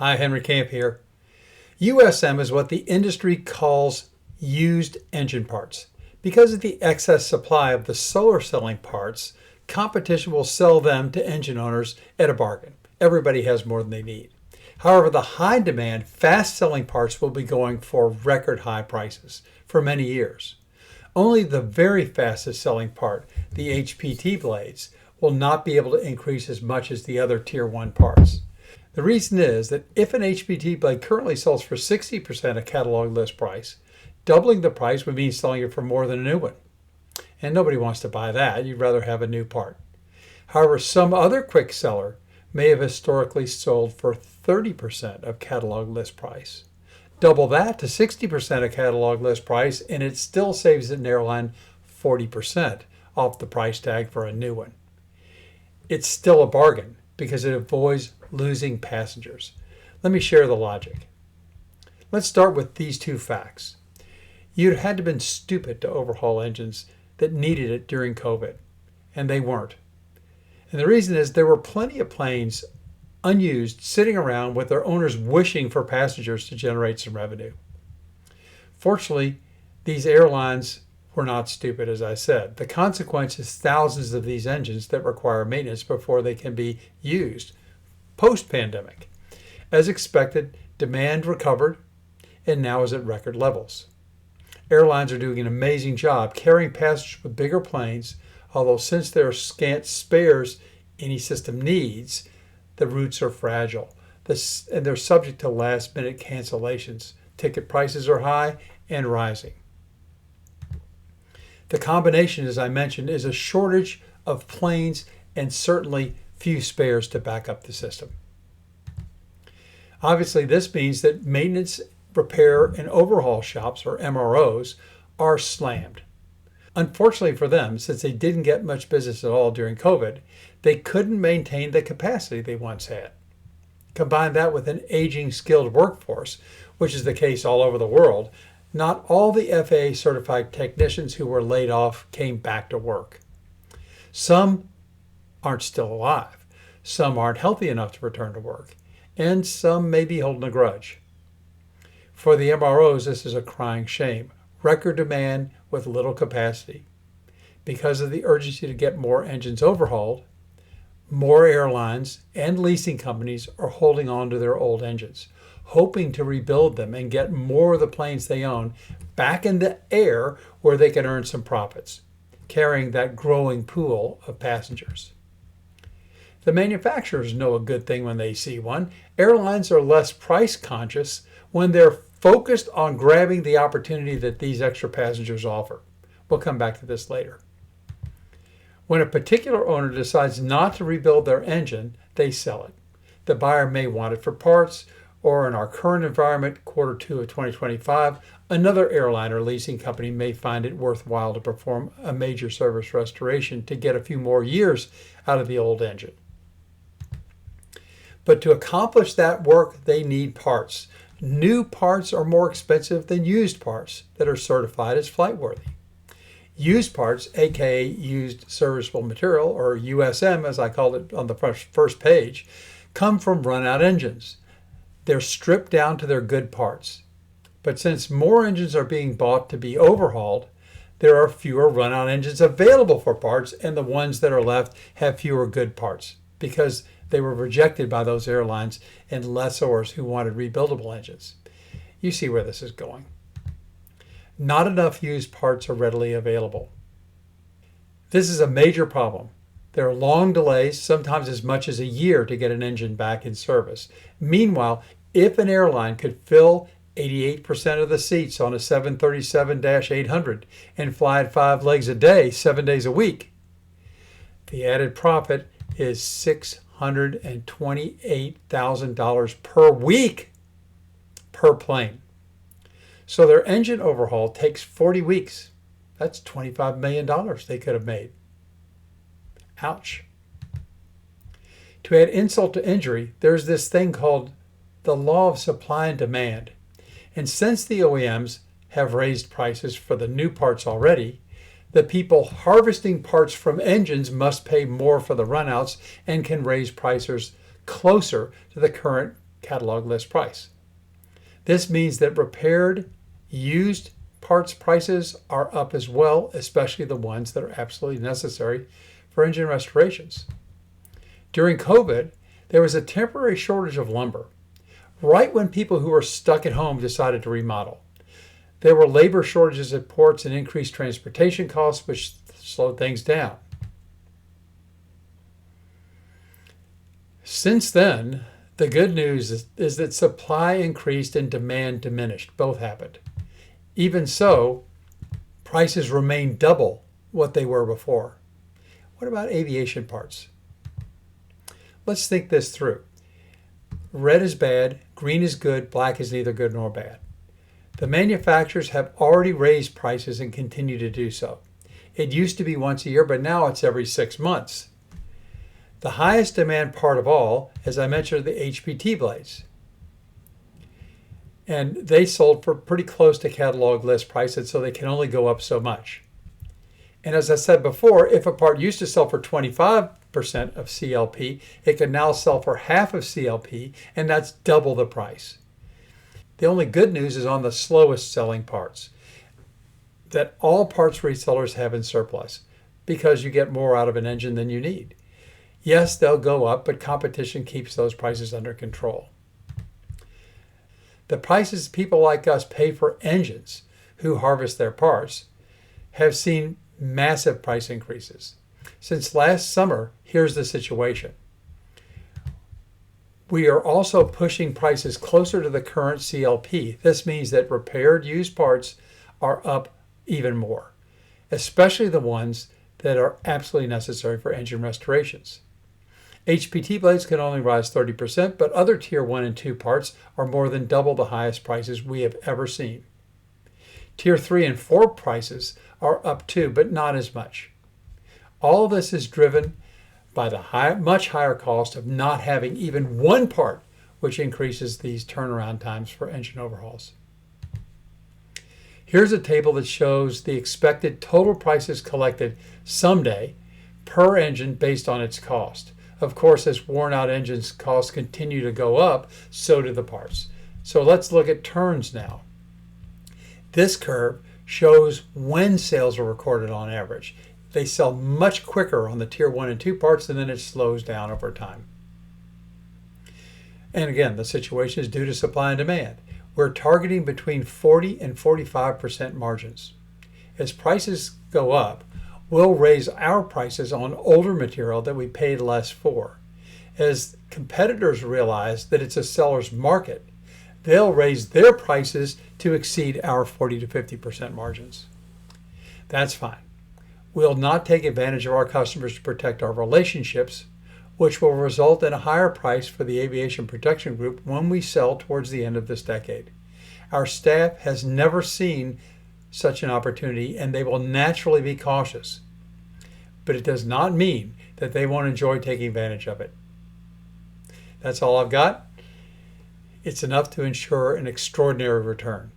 Hi, Henry Camp here. USM is what the industry calls used engine parts. Because of the excess supply of the slower selling parts, competition will sell them to engine owners at a bargain. Everybody has more than they need. However, the high demand, fast selling parts will be going for record high prices for many years. Only the very fastest selling part, the HPT blades, will not be able to increase as much as the other Tier 1 parts. The reason is that if an HPT blade currently sells for 60% of catalog list price, doubling the price would mean selling it for more than a new one. And nobody wants to buy that. You'd rather have a new part. However, some other quick seller may have historically sold for 30% of catalog list price. Double that to 60% of catalog list price, and it still saves an airline 40% off the price tag for a new one. It's still a bargain because it avoids losing passengers. Let me share the logic. Let's start with these two facts. You'd had to have been stupid to overhaul engines that needed it during COVID, and they weren't. And the reason is there were plenty of planes unused sitting around with their owners wishing for passengers to generate some revenue. Fortunately, these airlines were not stupid, as I said. The consequence is thousands of these engines that require maintenance before they can be used post-pandemic. As expected, demand recovered and now is at record levels. Airlines are doing an amazing job carrying passengers with bigger planes, although since there are scant spares any system needs, the routes are fragile and they're subject to last-minute cancellations. Ticket prices are high and rising. The combination, as I mentioned, is a shortage of planes and certainly few spares to back up the system. Obviously, this means that maintenance, repair, and overhaul shops, or MROs, are slammed. Unfortunately for them, since they didn't get much business at all during COVID, they couldn't maintain the capacity they once had. Combine that with an aging skilled workforce, which is the case all over the world, not all the FAA certified technicians who were laid off came back to work. Some aren't still alive. Some aren't healthy enough to return to work. And some may be holding a grudge. For the MROs, this is a crying shame. Record demand with little capacity. Because of the urgency to get more engines overhauled, more airlines and leasing companies are holding on to their old engines, hoping to rebuild them and get more of the planes they own back in the air where they can earn some profits, carrying that growing pool of passengers. The manufacturers know a good thing when they see one. Airlines are less price conscious when they're focused on grabbing the opportunity that these extra passengers offer. We'll come back to this later. When a particular owner decides not to rebuild their engine, they sell it. The buyer may want it for parts, or in our current environment, Q2 of 2025, another airline or leasing company may find it worthwhile to perform a major service restoration to get a few more years out of the old engine. But to accomplish that work, they need parts. New parts are more expensive than used parts that are certified as flight-worthy. Used parts, aka used serviceable material, or USM as I called it on the first page, come from run-out engines. They're stripped down to their good parts. But since more engines are being bought to be overhauled, there are fewer run-out engines available for parts, and the ones that are left have fewer good parts because they were rejected by those airlines and lessors who wanted rebuildable engines. You see where this is going. Not enough used parts are readily available. This is a major problem. There are long delays, sometimes as much as a year, to get an engine back in service. Meanwhile, if an airline could fill 88% of the seats on a 737-800 and fly at 5 legs a day, 7 days a week, the added profit is $628,000 per week per plane. So their engine overhaul takes 40 weeks. That's $25 million they could have made. Ouch. To add insult to injury, there's this thing called the law of supply and demand. And since the OEMs have raised prices for the new parts already, the people harvesting parts from engines must pay more for the runouts and can raise prices closer to the current catalog list price. This means that repaired used parts prices are up as well, especially the ones that are absolutely necessary for engine restorations. During COVID, there was a temporary shortage of lumber, right when people who were stuck at home decided to remodel. There were labor shortages at ports and increased transportation costs, which slowed things down. Since then, the good news is that supply increased and demand diminished. Both happened. Even so, prices remain double what they were before. What about aviation parts? Let's think this through. Red is bad, green is good, black is neither good nor bad. The manufacturers have already raised prices and continue to do so. It used to be once a year, but now it's every 6 months. The highest demand part of all, as I mentioned, are the HPT blades. And they sold for pretty close to catalog list prices, so they can only go up so much. And as I said before, if a part used to sell for 25% of CLP, it can now sell for half of CLP, and that's double the price. The only good news is on the slowest selling parts, that all parts resellers have in surplus, because you get more out of an engine than you need. Yes, they'll go up, but competition keeps those prices under control. The prices people like us pay for engines who harvest their parts have seen massive price increases. Since last summer, here's the situation. We are also pushing prices closer to the current CLP. This means that repaired used parts are up even more, especially the ones that are absolutely necessary for engine restorations. HPT blades can only rise 30%, but other Tier 1 and 2 parts are more than double the highest prices we have ever seen. Tier 3 and 4 prices are up too, but not as much. All this is driven by the much higher cost of not having even one part, which increases these turnaround times for engine overhauls. Here's a table that shows the expected total prices collected someday per engine based on its cost. Of course, as worn out engines' costs continue to go up, so do the parts. So let's look at turns now. This curve shows when sales are recorded on average. They sell much quicker on the Tier 1 and 2 parts, and then it slows down over time. And again, the situation is due to supply and demand. We're targeting between 40 and 45% margins. As prices go up, we'll raise our prices on older material that we paid less for. As competitors realize that it's a seller's market, they'll raise their prices to exceed our 40 to 50% margins. That's fine. We'll not take advantage of our customers to protect our relationships, which will result in a higher price for the Aviation Protection Group when we sell towards the end of this decade. Our staff has never seen such an opportunity, and they will naturally be cautious. But it does not mean that they won't enjoy taking advantage of it. That's all I've got. It's enough to ensure an extraordinary return.